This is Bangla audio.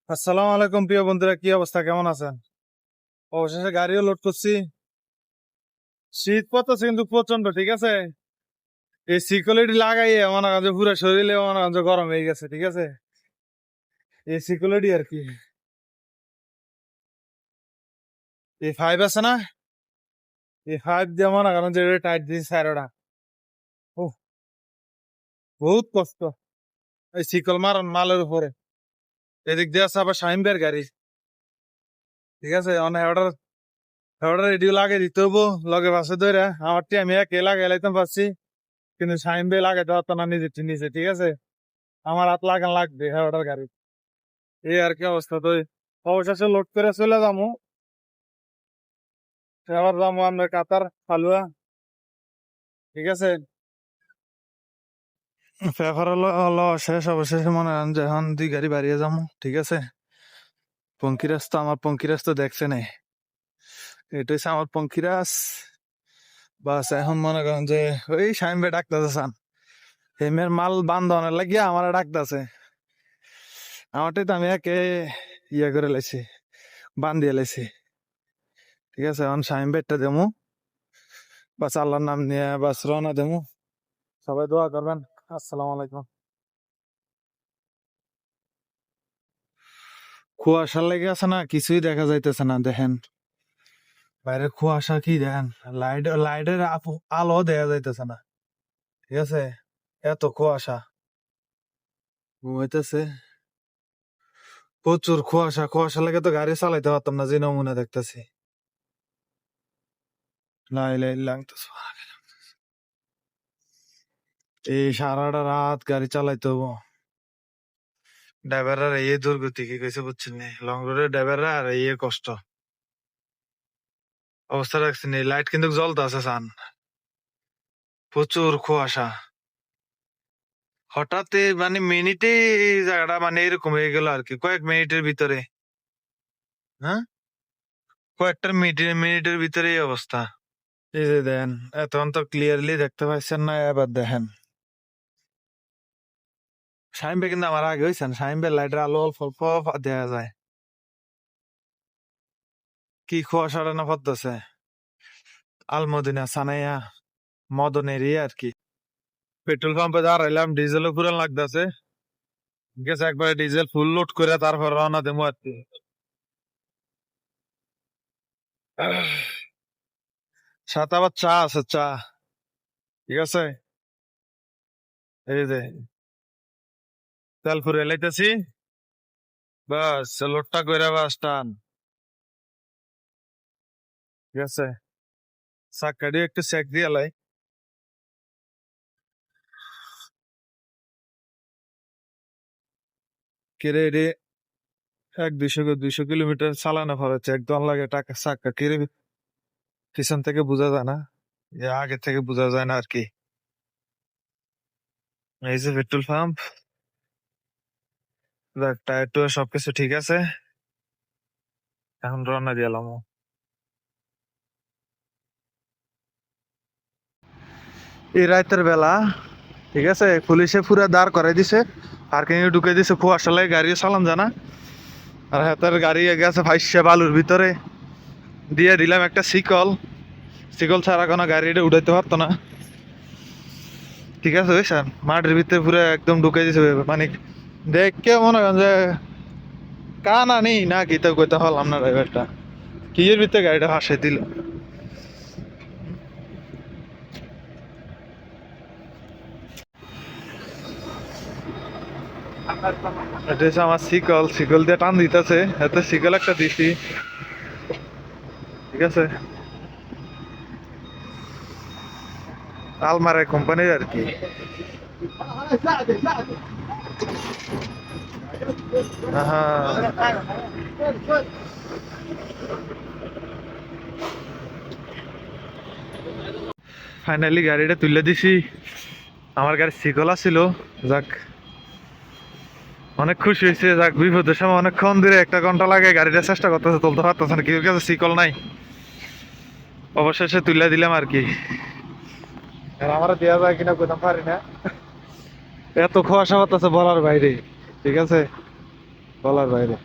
আসসালামু আলাইকুম প্রিয় বন্ধুরা, কি অবস্থা, কেমন আছেন? অবশেষে গাড়িও লোড করছি। শীত পড়তেছে কিন্তু প্রচন্ড, ঠিক আছে। এই সিকিউরিটি লাগাইয়ে মনে করেন যে পুরো শরীরে মনে করেন যে গরম হয়ে গেছে, ঠিক আছে। এই সিকিউরিটি আর কি, এই ফাইভ আছে না, এই ফাইভ দিয়ে মনে করেন যে টাইট দিয়েছে স্যারোটা। ও, বহুত কষ্ট এই শিকল মারন মালের উপরে। এদিক দিয়ে আছে আবার শাহিন ভাইয়ের গাড়ি, ঠিক আছে। অনেক অর্ডার অর্ডার রেডিও লাগিয়ে দিতে হবো লগে বাসে ধরে। আমারটি আমি একে লাগাই লাইতাম পারছি, কিন্তু শাহিন ভাই লাগাইতে পারতো না নিজের নিচে, ঠিক আছে। আমার হাত লাগান লাগবে হ্যাঁ অর্ডার গাড়ি। এই আর কি অবস্থা। তো অবশেষে লোড করে চলে যাবো। এবার যাবো আমরা কাতার ফালুয়া, ঠিক আছে। পেপার হলো হলো শেষ, অবশেষে মনে হয় যে এখন দুই গাড়ি বাড়িয়ে যাবো, ঠিক আছে। পঙ্কিরাজ তো দেখছে নাই, এটা হচ্ছে আমার পঙ্কিরাজ। বাস এখন মনে করেন যে ওই সাইম ভাই ডাকতেছে সান হেমের মাল বান্ধনের লাগিয়া আমার ডাকতেছে। আমারটাই তো আমি একে ইয়ে করে লাইছি, বান্ধিয়ে লাইছি, ঠিক আছে। এখন সাইম ভাইটা দেবো, বাস আল্লাহর নাম নিয়ে বাস রওনা দেবো। সবাই দোয়া করবেন। আসসালামু আলাইকুম। কুয়াশা লেগে আছে না, কিছুই দেখা যাইতেছে না, দেখেন বাইরে কুয়াশা, কি দেখেন লাইটের আলো দেখা যাইতেছে না, ঠিক আছে। এত কুয়াশা হইতেছে, প্রচুর কুয়াশা। কুয়াশা লেগে তো গাড়ি চালাইতে পারতাম না, যে নমুনা দেখতেছি। এই সারাটা রাত গাড়ি চালাইতে হবো। ড্রাইভাররা এই দুর্গতি কি কইছে বুঝছেন নি, লং রোডের ড্রাইভাররা আর এই কষ্ট অবস্থা রাখছেন। এই লাইট কিন্তু জ্বলতে আছে সান, প্রচুর কুয়াশা। হঠাৎ মানে মিনিটে এই জায়গাটা মানে এরকম হয়ে গেল আর কি, কয়েক মিনিটের ভিতরে। হ্যাঁ, কয়েকটা মিনিটের ভিতরে এই অবস্থা। এই যে দেখেন, এখন তো ক্লিয়ারলি দেখতে পাচ্ছেন না, এবার দেখেন শাহিন ভাই কিন্তু আমার আগে হয়েছেন। শাহিন ভাই লাইটের আলো অল্প অল্প দেখা যায়। কি কুয়াশাটা না পড়তেছে, আলমদিনা সানাইয়া মদন এরিয়া আর কি। পেট্রোল পাম্পে দাঁড়াইলাম, ডিজেলও পুরান লাগতেছে, ঠিক আছে। একবারে ডিজেল ফুল লোড করে তারপর রওনা দেবো আর কি। সাথে আবার চা আছে, চা, ঠিক আছে। এই যে তেল ফুরে লাইতেছি, বাস লোডটা করে বাস টান, ঠিক আছে। চাক্কা দিয়ে একটু চেক দিয়ে লাই। কিরে রে, 100-200 কিলোমিটার চালানো খরচ একদম লাগে টাকা। চাক্কা কিরে পিছন থেকে বোঝা যায় না, আগে থেকে বোঝা যায় না আর কি। এই যে পেট্রোল পাম্প, টায়ার টুয়ার সবকিছু ঠিক আছে। এখন রওনা দিলাম। এই রাতের বেলা, ঠিক আছে, পুলিশে পুরা দাঁড় করাই দিছে, পার্কিং এ ঢুকে দিছে। কুয়াশা লাগে গাড়ি চালান জানা, আর হাতের গাড়ি গেছে ভাইসা বালুর ভিতরে। দিয়ে দিলাম একটা শিকল, শিকল ছাড়া কোনো গাড়িটা উঠাইতে পারতো না, ঠিক আছে বুঝছেন। মাঠের ভিতরে পুরো একদম ঢুকে দিছে, মানে দেখে মনে করেন যে কান আনি না কি তো কইতে হলাম না। ড্রাইভারটা কি এর ভিতরে গাড়িটা ভাসে দিল। এটা হচ্ছে আমার শিকল, শিকল দিয়ে টান দিতেছে, এত শিকল একটা দিছি, ঠিক আছে। আলমারের কোম্পানির আর কি। ফাইনালি গাড়িটা তুলে দিছি। আমার গাড়ির শিকল ছিল, যাক অনেক খুশি হয়েছে। যাক বিপদের সময় অনেকক্ষণ ধরে 1 ঘন্টা লাগে গাড়িটা চেষ্টা করতেছে, তুলতে পারতেছে না, কেউ কাছে শিকল নাই। অবশেষে তুলে দিলাম আর কি। আমার দেওয়া যায় কিনা কোথাও পারি না, এত কুয়াশা হতেছে বলার বাইরে, ঠিক আছে, বলার বাইরে।